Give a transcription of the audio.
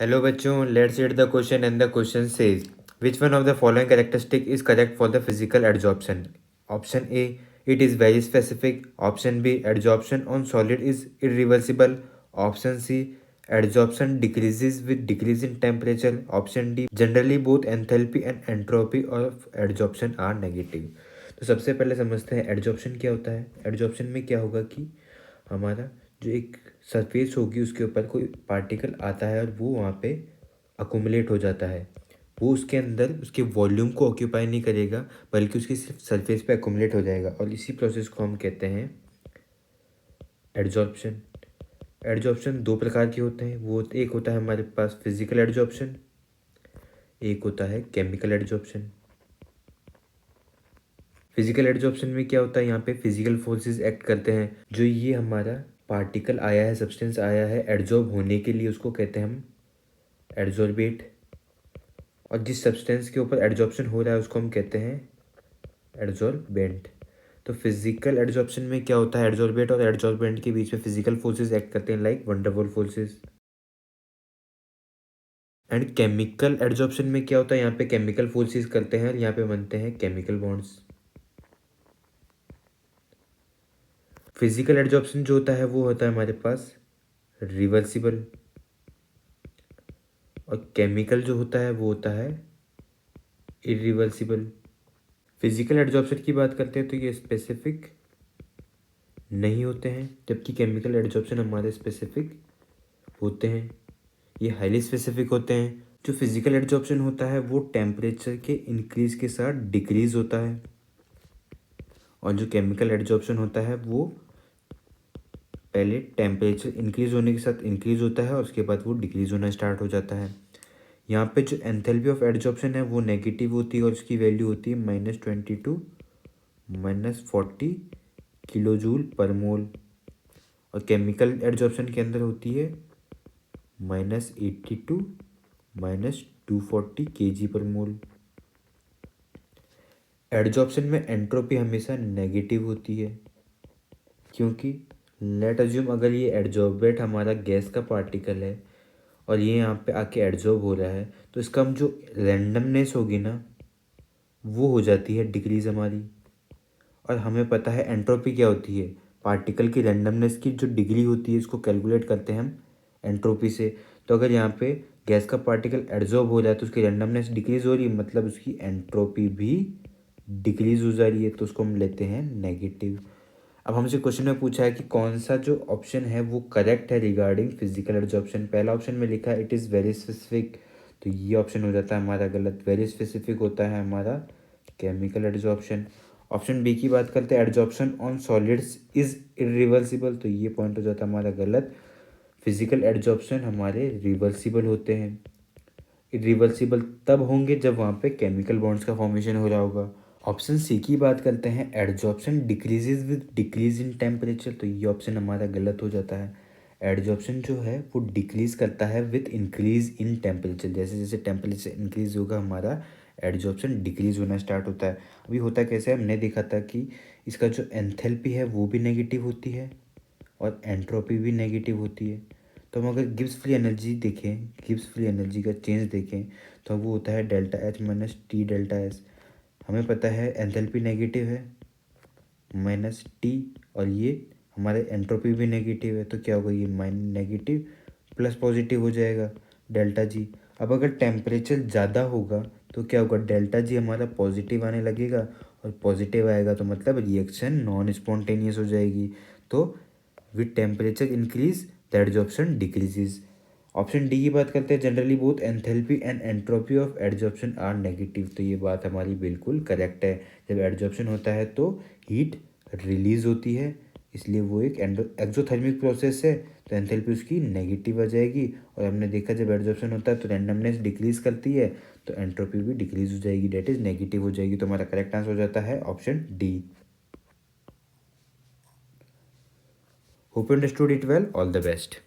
Hello बच्चों, let's read the question and the question says which one of the following characteristic is correct for the physical adsorption. Option A, it is very specific. Option B, adsorption on solid is irreversible. Option C, adsorption decreases with decrease in temperature. Option D, generally both enthalpy and entropy of adsorption are negative. तो सबसे पहले समझते हैं adsorption क्या होता है। Adsorption में क्या होगा कि हमारा जो एक सरफेस होगी उसके ऊपर कोई पार्टिकल आता है और वो वहाँ पे अकोमुलेट हो जाता है। वो उसके अंदर उसके वॉल्यूम को ऑक्यूपाई नहीं करेगा बल्कि उसकी सिर्फ सरफेस पे अकोमुलेट हो जाएगा और इसी प्रोसेस को हम कहते हैं एडजॉर्प्शन। एडजॉर्प्शन दो प्रकार के होते हैं। वो एक होता है हमारे पास फिजिकल एडजॉर्प्शन, एक होता है केमिकल एडजॉर्प्शन। फिजिकल एडजॉर्प्शन में क्या होता है, यहाँ पे फिजिकल फोर्सेस एक्ट करते हैं। जो ये हमारा पार्टिकल आया है, सब्सटेंस आया है एडजॉर्ब होने के लिए, उसको कहते हैं हम एडजॉर्बेट। और जिस सब्सटेंस के ऊपर एडजॉर्प्शन हो रहा है उसको हम कहते हैं एडजॉर्बेंट। तो फिजिकल एडजॉर्प्शन में क्या होता है, एडजॉर्बेट और एडजॉर्बेंट के बीच में फिजिकल फोर्सेस एक्ट करते हैं like van der Waals forces. And chemical adsorption में क्या होता है, यहाँ पे केमिकल फोर्सेस करते हैं और यहाँ पे बनते हैं केमिकल बॉन्ड्स। फिजिकल एडजॉर्प्शन जो होता है वो होता है हमारे पास रिवर्सिबल, और केमिकल जो होता है वो होता है इरिवर्सिबल। फिजिकल एडजॉर्प्शन की बात करते हैं तो ये स्पेसिफिक नहीं होते हैं, जबकि केमिकल एडजॉर्प्शन हमारे स्पेसिफिक होते हैं, ये हाईली स्पेसिफिक होते हैं। जो फिजिकल एडजॉर्प्शन होता है वो टेम्परेचर के इंक्रीज के साथ डिक्रीज होता है, और जो केमिकल एडजॉर्प्शन होता है वो पहले टेम्परेचर इंक्रीज होने के साथ इंक्रीज होता है और उसके बाद वो डिक्रीज होना स्टार्ट हो जाता है। यहाँ पे जो एंथैल्पी ऑफ एडजॉर्प्शन है वो नेगेटिव होती है और उसकी वैल्यू होती है -22 -40 किलो जूल पर मोल, और केमिकल एडजॉर्प्शन के अंदर होती है -82 -240 kg पर मोल। एडजॉर्प्शन में एंट्रोपी हमेशा नेगेटिव होती है, क्योंकि लेट अज्यूम अगर ये एडजॉर्बेट हमारा गैस का पार्टिकल है और ये यहाँ पे आके एडजॉर्ब हो रहा है तो इसका हम जो रैंडमनेस होगी ना वो हो जाती है डिक्रीज हमारी। और हमें पता है एंट्रोपी क्या होती है, पार्टिकल की रैंडमनेस की जो डिग्री होती है इसको कैलकुलेट करते हैं हम एंट्रोपी से। तो अगर यहाँ पे गैस का पार्टिकल एडजॉर्ब हो रहा है तो उसकी रैंडमनेस डिक्रीज हो रही है, मतलब उसकी एंट्रोपी भी डिक्रीज हो जा रही है, तो उसको हम लेते हैं नेगेटिव। अब हमसे क्वेश्चन में पूछा है कि कौन सा जो ऑप्शन है वो करेक्ट है रिगार्डिंग फिजिकल एडजॉर्प्शन। पहला ऑप्शन में लिखा है इट इज़ वेरी स्पेसिफिक, तो ये ऑप्शन हो जाता है हमारा गलत। वेरी स्पेसिफिक होता है हमारा केमिकल एडजॉर्प्शन। ऑप्शन बी की बात करते हैं adsorption on solids is irreversible, तो ये पॉइंट हो जाता है हमारा गलत। फिजिकल एडजॉर्प्शन हमारे रिवर्सिबल होते हैं। इरिवर्सिबल तब होंगे जब वहाँ पे केमिकल बॉन्ड्स का फॉर्मेशन हो रहा होगा। ऑप्शन सी की बात करते हैं adsorption decreases with decrease in temperature, तो ये ऑप्शन हमारा गलत हो जाता है। एडजॉर्प्शन जो है वो डिक्रीज करता है विद इंक्रीज इन टेम्परेचर, जैसे जैसे टेम्परेचर इंक्रीज होगा हमारा एडजॉर्प्शन डिक्रीज होना स्टार्ट होता है। अभी होता कैसे, हमने देखा था कि इसका जो एंथैल्पी है वो भी नेगेटिव होती है और एंट्रोपी भी नेगेटिव होती है। तो हम अगर गिब्स फ्री एनर्जी देखें, गिब्स फ्री एनर्जी का चेंज देखें तो वो होता है delta H minus T delta S. हमें पता है एंथैल्पी नेगेटिव है -T, और ये हमारे एंट्रोपी भी नेगेटिव है, तो क्या होगा ये नेगेटिव प्लस पॉजिटिव हो जाएगा डेल्टा जी। अब अगर टेम्परेचर ज़्यादा होगा तो क्या होगा, डेल्टा जी हमारा पॉजिटिव आने लगेगा, और पॉजिटिव आएगा तो मतलब रिएक्शन नॉन स्पॉन्टेनियस हो जाएगी। तो with temperature increase the adsorption decreases. Option D की बात करते हैं generally both enthalpy and entropy of adsorption are negative, तो ये बात हमारी बिल्कुल करेक्ट है। जब एडजॉर्प्शन होता है तो हीट रिलीज होती है, इसलिए वो एक एक्सोथर्मिक प्रोसेस है, तो एंथैल्पी उसकी नेगेटिव आ जाएगी। और हमने देखा जब एडजॉर्प्शन होता है तो रैंडमनेस डिक्रीज करती है, तो एंट्रोपी भी डिक्रीज हो जाएगी, डेट इज नेगेटिव हो जाएगी। तो हमारा करेक्ट आंसर हो जाता है option D. Hope you understood it well, all the best.